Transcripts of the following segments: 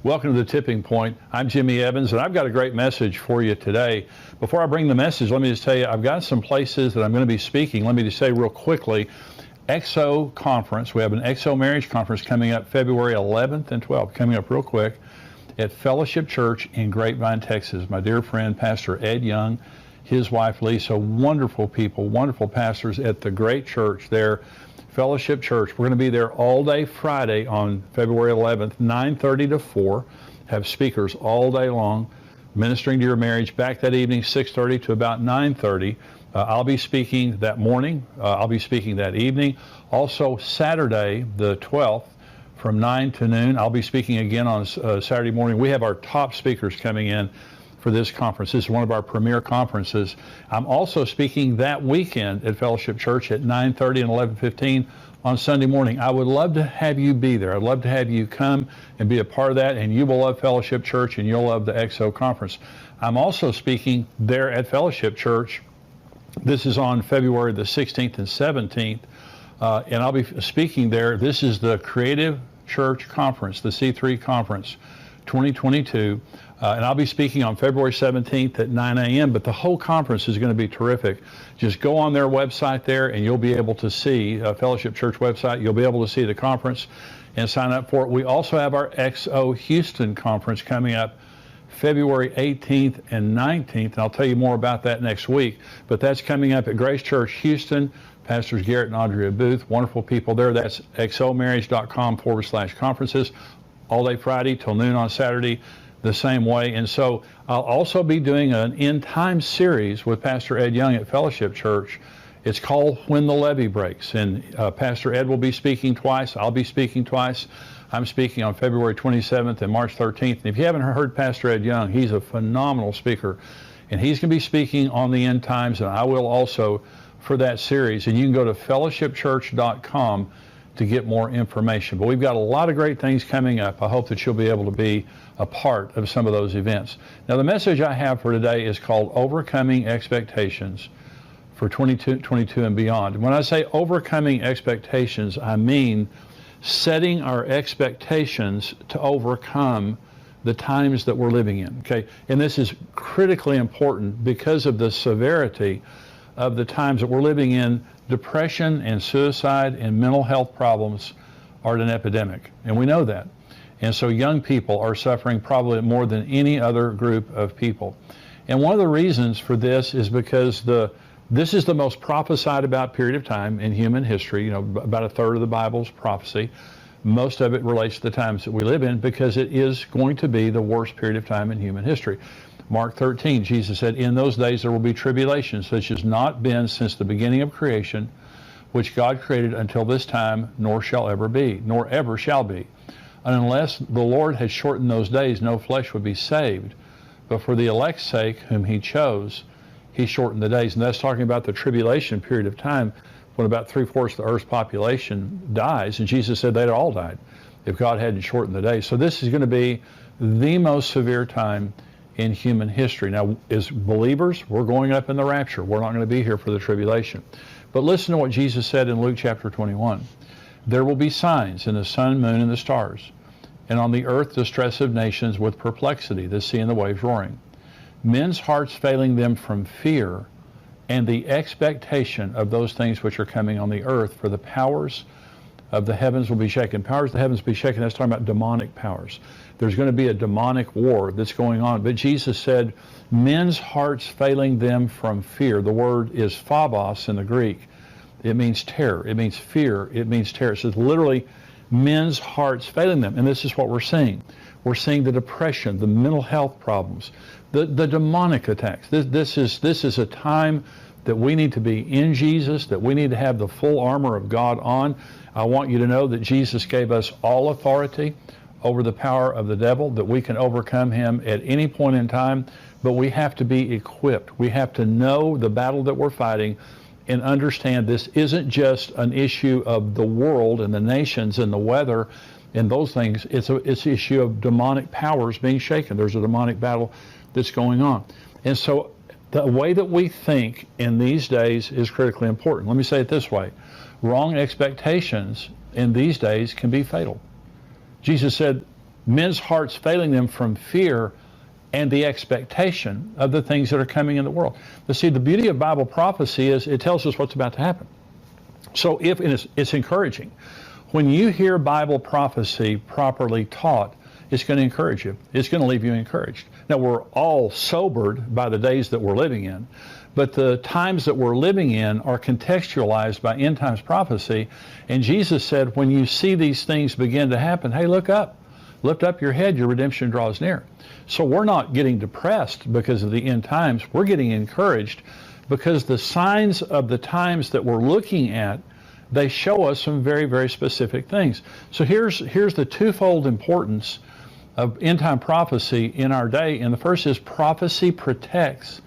Welcome to The Tipping Point. I'm Jimmy Evans, and I've got a great message for you today. Before I bring the message, let me just tell you, I've got some places that I'm going to be speaking. Let me just say real quickly, XO Conference. We have an XO Marriage Conference coming up February 11th and 12th, coming up real quick at Fellowship Church in Grapevine, Texas. My dear friend, Pastor Ed Young, his wife Lisa, wonderful people, wonderful pastors at the great church there, Fellowship Church. We're going to be there all day Friday on February 11th, 9:30 to 4. Have speakers all day long, ministering to your marriage. Back that evening, 6:30 to about 9:30. I'll be speaking that morning. I'll be speaking that evening. Also, Saturday, the 12th, from 9 to noon, I'll be speaking again on Saturday morning. We have our top speakers coming in for this conference. This is one of our premier conferences. I'm also speaking that weekend at Fellowship Church at 9:30 and 11:15 on Sunday morning. I would love to have you be there. I'd love to have you come and be a part of that, and you will love Fellowship Church and you'll love the XO Conference. I'm also speaking there at Fellowship Church. This is on February the 16th and 17th, and I'll be speaking there. This is the Creative Church Conference, the C3 Conference 2022. And I'll be speaking on February 17th at 9 a.m., but the whole conference is going to be terrific. Just go on their website there, and you'll be able to see, Fellowship Church website, you'll be able to see the conference and sign up for it. We also have our XO Houston Conference coming up February 18th and 19th, and I'll tell you more about that next week. But that's coming up at Grace Church Houston. Pastors Garrett and Andrea Booth, wonderful people there. That's xomarriage.com/conferences, all day Friday till noon on Saturday, the same way. And so I'll also be doing an end time series with Pastor Ed Young at Fellowship Church. It's called When the Levee Breaks. And Pastor Ed will be speaking twice. I'll be speaking twice. I'm speaking on February 27th and March 13th. And if you haven't heard Pastor Ed Young, he's a phenomenal speaker. And he's going to be speaking on the end times, and I will also for that series. And you can go to fellowshipchurch.com to get more information. But we've got a lot of great things coming up. I hope that you'll be able to be a part of some of those events. Now, the message I have for today is called Overcoming Expectations for 2022 and beyond. When I say overcoming expectations, I mean setting our expectations to overcome the times that we're living in, okay? And this is critically important because of the severity of the times that we're living in. Depression and suicide and mental health problems are an epidemic, and we know that. And so young people are suffering probably more than any other group of people. And one of the reasons for this is because this is the most prophesied about period of time in human history. You know, about a third of the Bible's prophecy. Most of it relates to the times that we live in because it is going to be the worst period of time in human history. Mark 13, Jesus said, "In those days there will be tribulation, such as not been since the beginning of creation, which God created until this time, nor shall ever be, nor ever shall be. And unless the Lord had shortened those days, no flesh would be saved. But for the elect's sake, whom he chose, he shortened the days." And that's talking about the tribulation period of time when about 3/4 of the earth's population dies. And Jesus said they'd all died if God hadn't shortened the days. So this is going to be the most severe time in human history. Now, as believers, we're going up in the rapture. We're not going to be here for the tribulation. But listen to what Jesus said in Luke chapter 21. "There will be signs in the sun, moon, and the stars, and on the earth distress of nations with perplexity, the sea and the waves roaring. Men's hearts failing them from fear and the expectation of those things which are coming on the earth, for the powers of the heavens will be shaken." Powers of the heavens will be shaken. That's talking about demonic powers. There's going to be a demonic war that's going on. But Jesus said, men's hearts failing them from fear. The word is phobos in the Greek. It means terror. It means fear. It means terror. It says literally men's hearts failing them. And this is what we're seeing. We're seeing the depression, the mental health problems, the demonic attacks. This is a time that we need to be in Jesus, that we need to have the full armor of God on. I want you to know that Jesus gave us all authority over the power of the devil, that we can overcome him at any point in time, but we have to be equipped. We have to know the battle that we're fighting and understand this isn't just an issue of the world and the nations and the weather and those things. It's an issue of demonic powers being shaken. There's a demonic battle that's going on. And so the way that we think in these days is critically important. Let me say it this way. Wrong expectations in these days can be fatal. Jesus said, men's hearts failing them from fear and the expectation of the things that are coming in the world. But see, the beauty of Bible prophecy is it tells us what's about to happen. So it's encouraging. When you hear Bible prophecy properly taught, it's going to encourage you. It's going to leave you encouraged. Now, we're all sobered by the days that we're living in, but the times that we're living in are contextualized by end times prophecy. And Jesus said, when you see these things begin to happen, hey, look up. Lift up your head, your redemption draws near. So we're not getting depressed because of the end times. We're getting encouraged because the signs of the times that we're looking at, they show us some very, very specific things. So here's the twofold importance of end time prophecy in our day. And the first is prophecy protects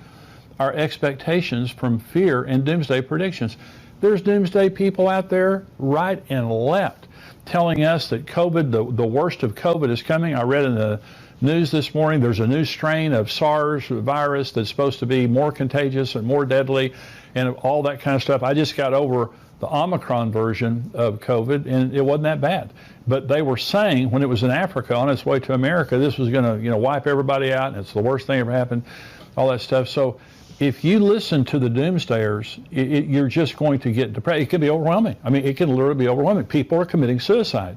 our expectations from fear and doomsday predictions. There's doomsday people out there right and left telling us that COVID, the worst of COVID is coming. I read in the news this morning there's a new strain of SARS virus that's supposed to be more contagious and more deadly and all that kind of stuff. I just got over the Omicron version of COVID, and it wasn't that bad. But they were saying when it was in Africa on its way to America, this was going to wipe everybody out, and it's the worst thing ever happened, all that stuff. So if you listen to the doomsayers, you're just going to get depressed. It can be overwhelming. I mean, it can literally be overwhelming. People are committing suicide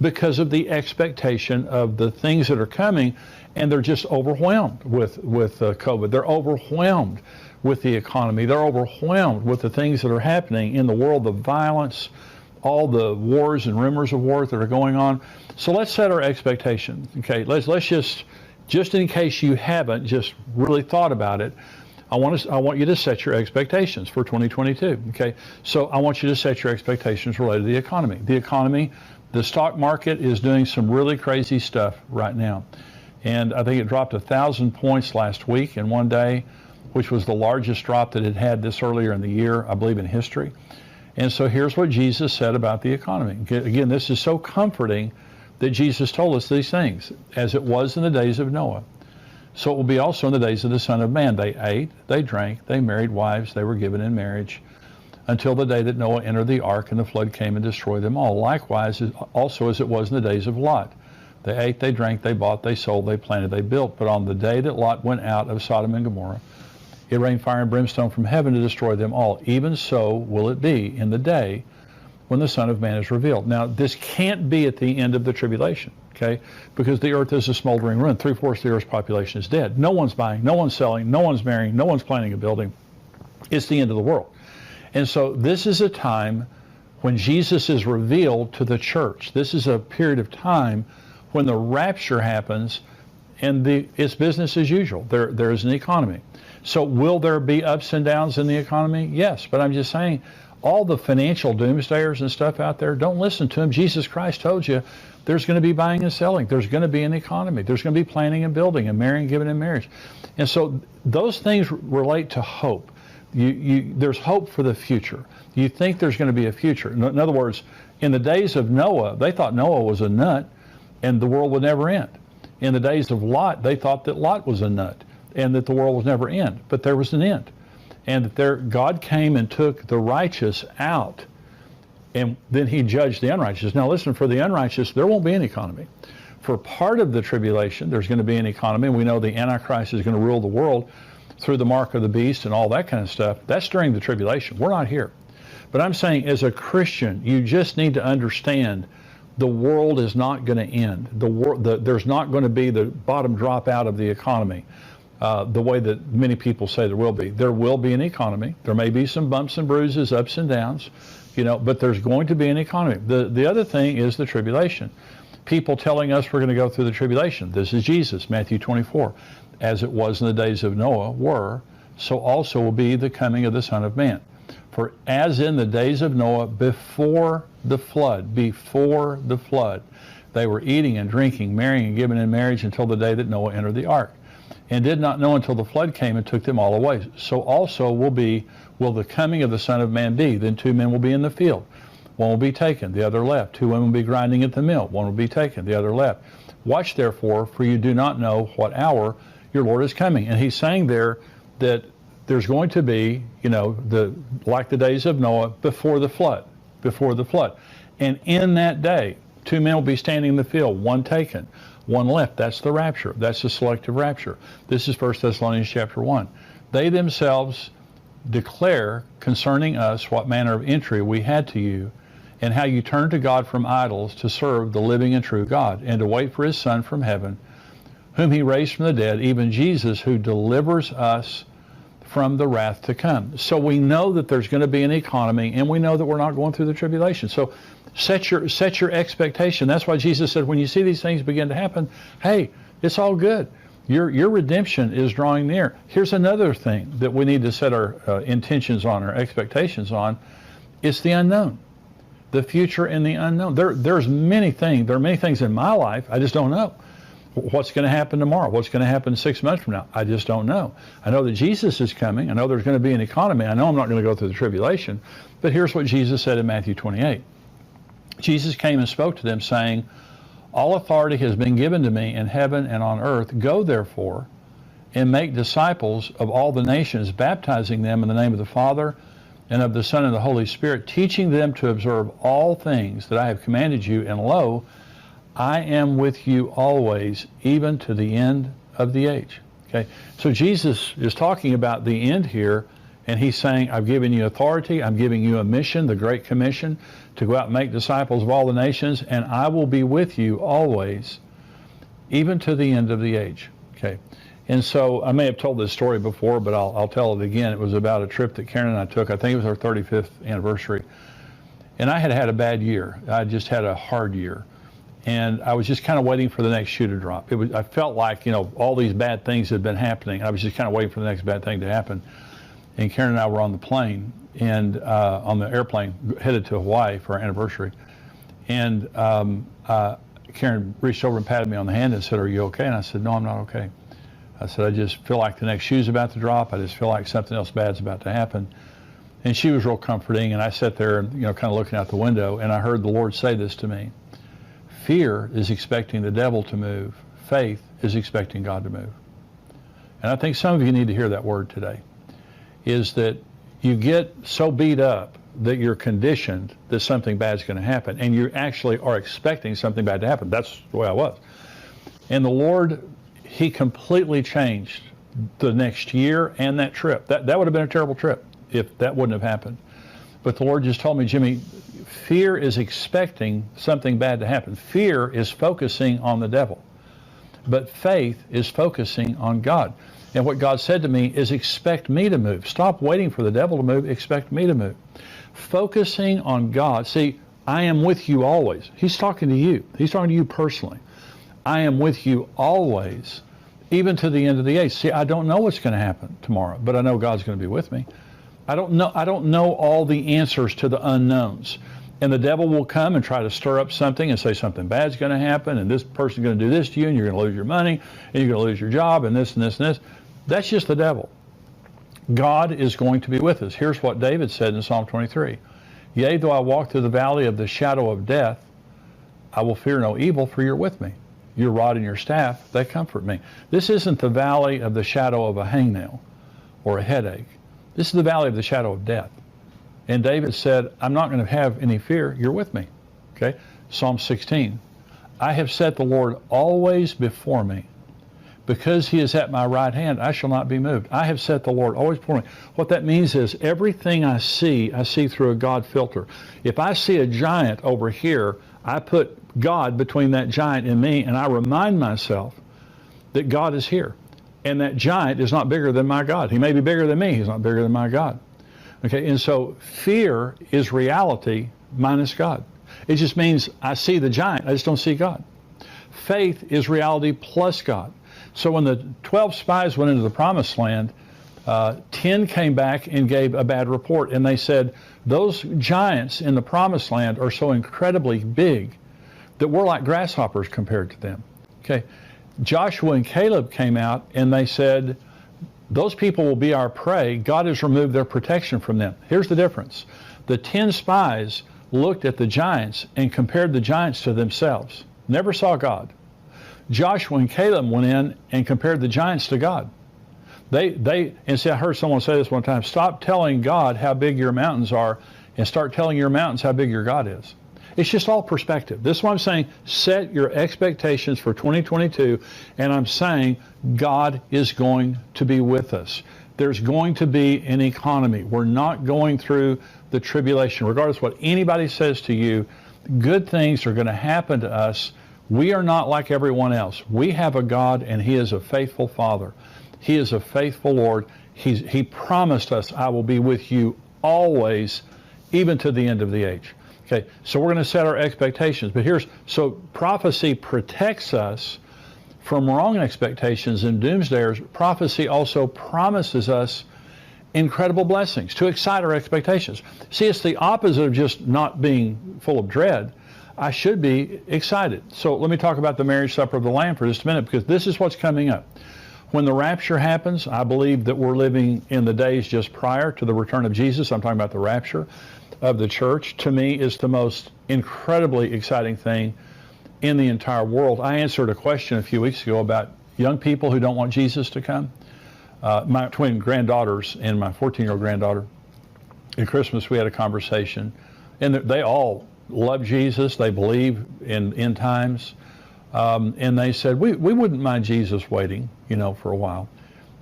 because of the expectation of the things that are coming, and they're just overwhelmed with COVID. They're overwhelmed with the economy. They're overwhelmed with the things that are happening in the world, the violence, all the wars and rumors of war that are going on. So let's set our expectations. Okay, let's just in case you haven't just really thought about it, I want you to set your expectations for 2022. Okay, so I want you to set your expectations related to the economy. The economy, the stock market is doing some really crazy stuff right now, and I think it dropped 1,000 points last week in one day, which was the largest drop that it had this earlier in the year, I believe, in history. And so here's what Jesus said about the economy. Again, this is so comforting that Jesus told us these things, as it was in the days of Noah. So it will be also in the days of the Son of Man. They ate, they drank, they married wives, they were given in marriage, until the day that Noah entered the ark and the flood came and destroyed them all. Likewise, also as it was in the days of Lot. They ate, they drank, they bought, they sold, they planted, they built. But on the day that Lot went out of Sodom and Gomorrah, it rained fire and brimstone from heaven to destroy them all. Even so will it be in the day when the Son of Man is revealed. Now, this can't be at the end of the tribulation, okay? Because the earth is a smoldering ruin. 3/4 of the earth's population is dead. No one's buying, no one's selling, no one's marrying, no one's planning a building. It's the end of the world. And so this is a time when Jesus is revealed to the church. This is a period of time when the rapture happens and it's business as usual. There is an economy. So will there be ups and downs in the economy? Yes, but I'm just saying, all the financial doomsayers and stuff out there, don't listen to them. Jesus Christ told you there's going to be buying and selling. There's going to be an economy. There's going to be planning and building and marrying, giving in marriage. And so those things relate to hope. There's hope for the future. You think there's going to be a future. In other words, in the days of Noah, they thought Noah was a nut and the world would never end. In the days of Lot, they thought that Lot was a nut and that the world would never end. But there was an end. And that God came and took the righteous out, and then he judged the unrighteous. Now listen, for the unrighteous, there won't be an economy. For part of the tribulation, there's going to be an economy. We know the Antichrist is going to rule the world through the mark of the beast and all that kind of stuff. That's during the tribulation. We're not here. But I'm saying, as a Christian, you just need to understand the world is not going to end. There's not going to be the bottom drop out of the economy. The way that many people say there will be. There will be an economy. There may be some bumps and bruises, ups and downs, but there's going to be an economy. The other thing is the tribulation. People telling us we're going to go through the tribulation. This is Jesus, Matthew 24. As it was in the days of Noah so also will be the coming of the Son of Man. For as in the days of Noah before the flood, they were eating and drinking, marrying and giving in marriage until the day that Noah entered the ark, and did not know until the flood came and took them all away. So also will the coming of the Son of Man be. Then 2 men will be in the field. One will be taken, the other left. 2 women will be grinding at the mill. One will be taken, the other left. Watch therefore, for you do not know what hour your Lord is coming. And he's saying there that there's going to be, like the days of Noah before the flood. And in that day, 2 men will be standing in the field, one taken, one left. That's the rapture. That's the selective rapture. This is 1 Thessalonians chapter 1. They themselves declare concerning us what manner of entry we had to you, and how you turned to God from idols to serve the living and true God, and to wait for his Son from heaven, whom he raised from the dead, even Jesus, who delivers us from the wrath to come. So we know that there's going to be an economy, and we know that we're not going through the tribulation. So set your expectation. That's why Jesus said, when you see these things begin to happen, hey, it's all good. Your redemption is drawing near. Here's another thing that we need to set our intentions on, our expectations on. It's the unknown, the future and the unknown. There are many things in my life I just don't know. What's going to happen tomorrow? What's going to happen 6 months from now? I just don't know. I know that Jesus is coming. I know there's going to be an economy. I know I'm not going to go through the tribulation. But here's what Jesus said in Matthew 28. Jesus came and spoke to them, saying, all authority has been given to me in heaven and on earth. Go, therefore, and make disciples of all the nations, baptizing them in the name of the Father and of the Son and the Holy Spirit, teaching them to observe all things that I have commanded you. And lo, I am with you always, even to the end of the age. Okay, so Jesus is talking about the end here, and he's saying, I've given you authority, I'm giving you a mission, the Great Commission, to go out and make disciples of all the nations, and I will be with you always, even to the end of the age. Okay, and so I may have told this story before, but I'll tell it again. It was about a trip that Karen and I took. I think it was our 35th anniversary, and I had a bad year. I just had a hard year. And I was just kind of waiting for the next shoe to drop. I felt like, all these bad things had been happening. I was just kind of waiting for the next bad thing to happen. And Karen and I were on the plane, and on the airplane, headed to Hawaii for our anniversary. And Karen reached over and patted me on the hand and said, are you okay? And I said, no, I'm not okay. I said, I just feel like the next shoe's about to drop. I just feel like something else bad's about to happen. And she was real comforting. And I sat there, and, kind of looking out the window, and I heard the Lord say this to me. Fear is expecting the devil to move. Faith is expecting God to move. And I think some of you need to hear that word today, is that you get so beat up that you're conditioned that something bad is going to happen, and you actually are expecting something bad to happen. That's the way I was. And the Lord, he completely changed the next year and that trip. That would have been a terrible trip if that wouldn't have happened. But the Lord just told me, Jimmy, fear is expecting something bad to happen. Fear is focusing on the devil. But faith is focusing on God. And what God said to me is, expect me to move. Stop waiting for the devil to move. Expect me to move. Focusing on God. See, I am with you always. He's talking to you. He's talking to you personally. I am with you always, even to the end of the age. See, I don't know what's going to happen tomorrow, but I know God's going to be with me. I don't know all the answers to the unknowns. And the devil will come and try to stir up something and say something bad's going to happen, and this person's going to do this to you, and you're going to lose your money, and you're going to lose your job, and this and this and this. That's just the devil. God is going to be with us. Here's what David said in Psalm 23. Yea, though I walk through the valley of the shadow of death, I will fear no evil, for you're with me. Your rod and your staff, they comfort me. This isn't the valley of the shadow of a hangnail or a headache. This is the valley of the shadow of death. And David said, I'm not going to have any fear. You're with me. Okay? Psalm 16. I have set the Lord always before me. Because he is at my right hand, I shall not be moved. I have set the Lord always before me. What that means is everything I see through a God filter. If I see a giant over here, I put God between that giant and me, and I remind myself that God is here. And that giant is not bigger than my God. He may be bigger than me. He's not bigger than my God. Okay, and so fear is reality minus God. It just means I see the giant, I just don't see God. Faith is reality plus God. So when the 12 spies went into the promised land, 10 came back and gave a bad report. And they said, those giants in the promised land are so incredibly big that we're like grasshoppers compared to them. Okay. Joshua and Caleb came out and they said, those people will be our prey. God has removed their protection from them. Here's the difference. The 10 spies looked at the giants and compared the giants to themselves. Never saw God. Joshua and Caleb went in and compared the giants to God. And see, I heard someone say this one time, stop telling God how big your mountains are and start telling your mountains how big your God is. It's just all perspective. This is what I'm saying. Set your expectations for 2022, and I'm saying God is going to be with us. There's going to be an economy. We're not going through the tribulation. Regardless of what anybody says to you, good things are going to happen to us. We are not like everyone else. We have a God, and He is a faithful Father. He is a faithful Lord. He promised us, I will be with you always, even to the end of the age. Okay, so we're going to set our expectations. But so prophecy protects us from wrong expectations and doomsdayers. Prophecy also promises us incredible blessings to excite our expectations. See, it's the opposite of just not being full of dread. I should be excited. So let me talk about the marriage supper of the Lamb for just a minute, because this is what's coming up. When the rapture happens, I believe that we're living in the days just prior to the return of Jesus. I'm talking about the rapture of the church. To me, is the most incredibly exciting thing in the entire world. I answered a question a few weeks ago about young people who don't want Jesus to come. My twin granddaughters and my 14-year-old granddaughter, at Christmas we had a conversation, and they all love Jesus. They believe in end times. And they said, we wouldn't mind Jesus waiting, for a while.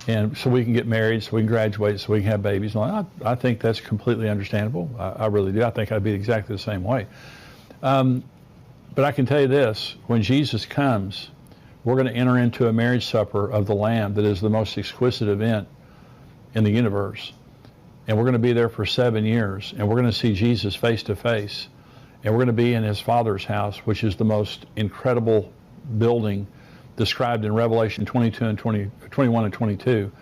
And so we can get married, so we can graduate, so we can have babies. And I think that's completely understandable. I really do. I think I'd be exactly the same way. But I can tell you this, when Jesus comes, we're going to enter into a marriage supper of the Lamb that is the most exquisite event in the universe. And we're going to be there for 7 years, and we're going to see Jesus face to face. And we're going to be in His Father's house, which is the most incredible building described in Revelation 22 and 21 and 22.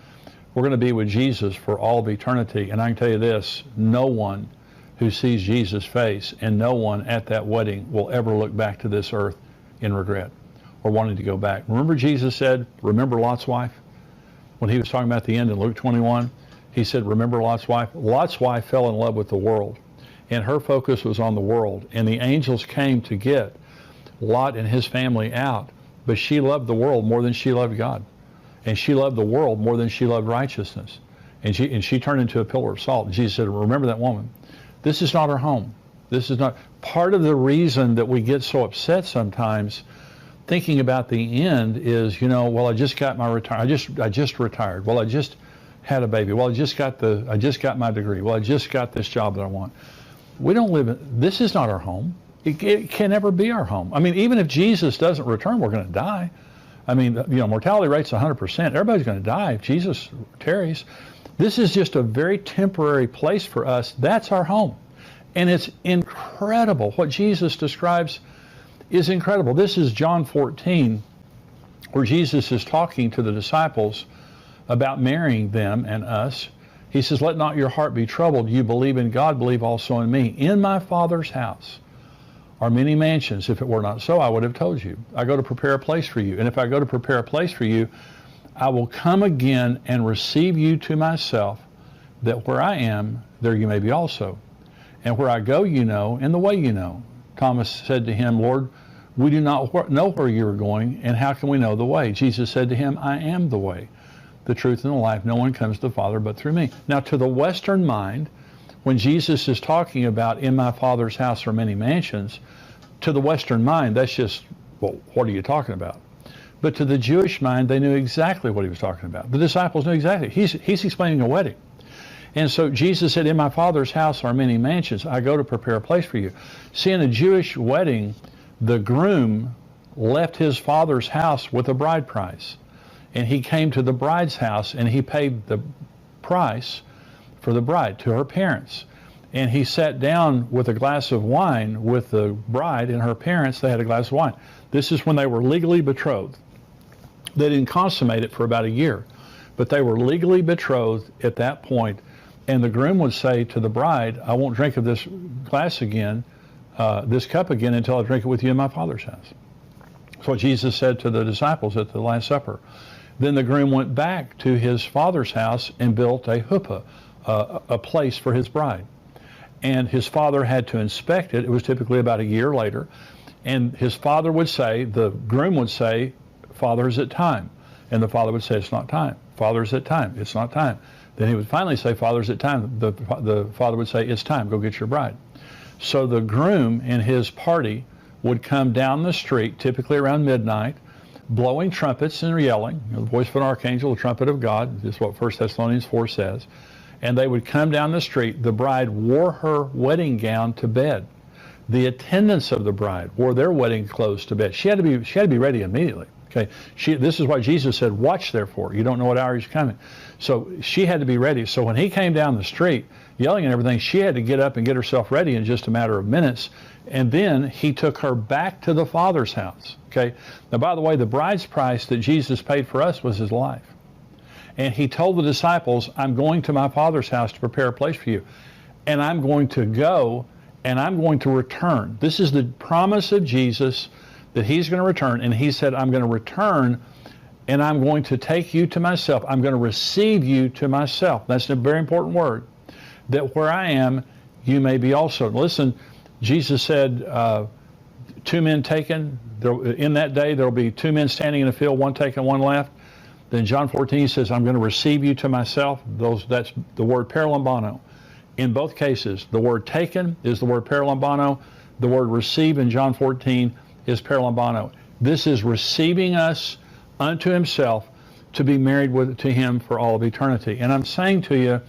We're going to be with Jesus for all of eternity. And I can tell you this, no one who sees Jesus' face and no one at that wedding will ever look back to this earth in regret or wanting to go back. Remember Jesus said, remember Lot's wife? When He was talking about the end in Luke 21, He said, remember Lot's wife? Lot's wife fell in love with the world, and her focus was on the world. And the angels came to get Lot and his family out, but she loved the world more than she loved God. And she loved the world more than she loved righteousness. And she turned into a pillar of salt. And Jesus said, remember that woman. This is not her home. This is not part of the reason that we get so upset sometimes thinking about the end is, well, I just got my retire. I just retired. Well, I just had a baby. Well, I just got my degree. Well, I just got this job that I want. We don't live in, this is not our home. It can never be our home. I mean, even if Jesus doesn't return, we're going to die. I mean, mortality rate's 100%. Everybody's going to die if Jesus tarries. This is just a very temporary place for us. That's our home. And it's incredible. What Jesus describes is incredible. This is John 14, where Jesus is talking to the disciples about marrying them and us. He says, let not your heart be troubled. You believe in God, believe also in me. In my Father's house are many mansions. If it were not so, I would have told you. I go to prepare a place for you. And if I go to prepare a place for you, I will come again and receive you to myself, that where I am, there you may be also. And where I go, you know, and the way you know. Thomas said to him, Lord, we do not know where you are going, and how can we know the way? Jesus said to him, I am the way, the truth, and the life. No one comes to the Father but through me. Now, to the Western mind, when Jesus is talking about in my Father's house are many mansions, to the Western mind, that's just, well, what are you talking about? But to the Jewish mind, they knew exactly what he was talking about. The disciples knew exactly. He's explaining a wedding. And so Jesus said, in my Father's house are many mansions. I go to prepare a place for you. See, in a Jewish wedding, the groom left his father's house with a bride price. And he came to the bride's house and he paid the price for the bride to her parents. And he sat down with a glass of wine with the bride and her parents. They had a glass of wine. This is when they were legally betrothed. They didn't consummate it for about a year, but they were legally betrothed at that point. And the groom would say to the bride, I won't drink of this glass again, this cup again, until I drink it with you in my Father's house. That's what Jesus said to the disciples at the Last Supper. Then the groom went back to his father's house and built a huppah, a place for his bride. And his father had to inspect it. It was typically about a year later. And his father would say, the groom would say, Father, is it time? And the father would say, it's not time. Father, is it time? It's not time. Then he would finally say, Father, is it time? The father would say, it's time. Go get your bride. So the groom and his party would come down the street, typically around midnight, blowing trumpets and yelling, the voice of an archangel, the trumpet of God, is what 1 Thessalonians 4 says. And they would come down the street. The bride wore her wedding gown to bed. The attendants of the bride wore their wedding clothes to bed. She had to be ready immediately. Okay, this is why Jesus said, "Watch therefore. You don't know what hour he's coming." So she had to be ready. So when he came down the street, yelling and everything, she had to get up and get herself ready in just a matter of minutes. And then he took her back to the Father's house. Okay. Now, by the way, the bride's price that Jesus paid for us was his life. And he told the disciples, "I'm going to my Father's house to prepare a place for you. And I'm going to go and I'm going to return." This is the promise of Jesus, that he's going to return. And he said, "I'm going to return and I'm going to take you to myself. I'm going to receive you to myself." That's a very important word. That where I am, you may be also. Listen, Jesus said, 2 men taken. In that day, there will be 2 men standing in a field, one taken, one left. Then John 14, he says, "I'm going to receive you to myself." That's the word paralambano. In both cases, the word taken is the word paralambano. The word receive in John 14 is paralambano. This is receiving us unto himself to be married to him for all of eternity. And I'm saying to you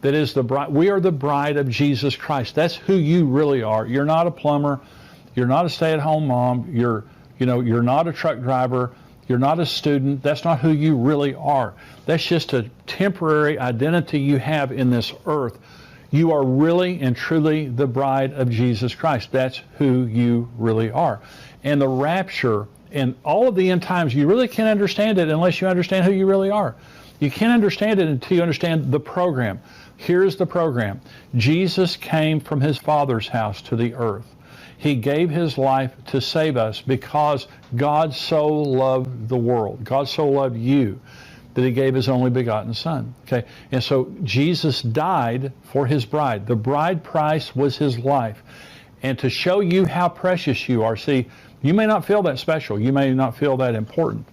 that is the bride. We are the bride of Jesus Christ. That's who you really are. You're not a plumber. You're not a stay-at-home mom. You're not a truck driver. You're not a student. That's not who you really are. That's just a temporary identity you have in this earth. You are really and truly the bride of Jesus Christ. That's who you really are. And the rapture and all of the end times, you really can't understand it unless you understand who you really are. You can't understand it until you understand the program. Here's the program. Jesus came from his Father's house to the earth. He gave his life to save us because God so loved the world. God so loved you that he gave his only begotten Son. Okay, and so Jesus died for his bride. The bride price was his life. And to show you how precious you are, see, you may not feel that special. You may not feel that important.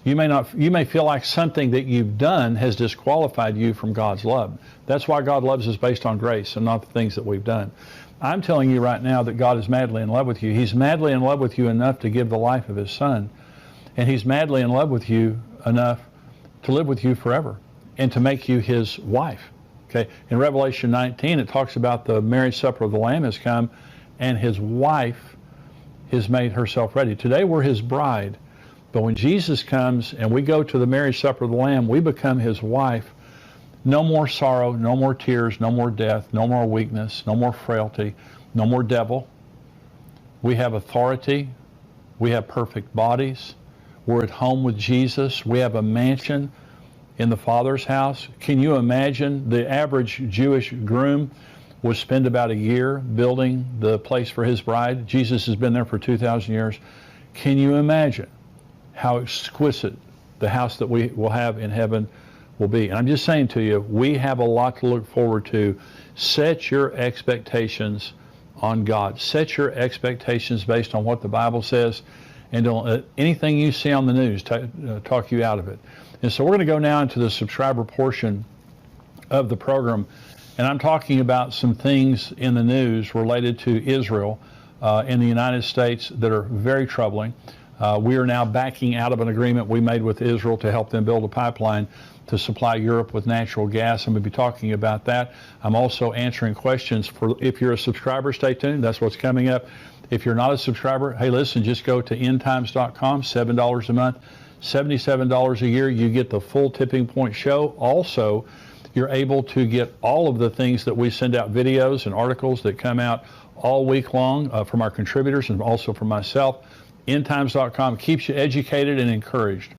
You may feel like something that you've done has disqualified you from God's love. That's why God loves us based on grace and not the things that we've done. I'm telling you right now that God is madly in love with you. He's madly in love with you enough to give the life of his Son. And he's madly in love with you enough to live with you forever and to make you his wife. Okay. In Revelation 19, it talks about the marriage supper of the Lamb has come and his wife has made herself ready. Today we're his bride. But when Jesus comes and we go to the marriage supper of the Lamb, we become his wife. No more sorrow, no more tears, no more death, no more weakness, no more frailty, no more devil. We have authority. We have perfect bodies. We're at home with Jesus. We have a mansion in the Father's house. Can you imagine? The average Jewish groom would spend about a year building the place for his bride. Jesus has been there for 2,000 years. Can you imagine how exquisite the house that we will have in heaven will be? And I'm just saying to you, we have a lot to look forward to. Set your expectations on God. Set your expectations based on what the Bible says, and don't let anything you see on the news talk you out of it. And so we're going to go now into the subscriber portion of the program, and I'm talking about some things in the news related to Israel in the United States that are very troubling. We are now backing out of an agreement we made with Israel to help them build a pipeline to supply Europe with natural gas. I'm going to be talking about that. I'm also answering questions for, if you're a subscriber, stay tuned. That's what's coming up. If you're not a subscriber, hey, listen, just go to endtimes.com, $7 a month, $77 a year. You get the full Tipping Point show. Also, you're able to get all of the things that we send out, videos and articles that come out all week long from our contributors and also from myself. Endtimes.com keeps you educated and encouraged.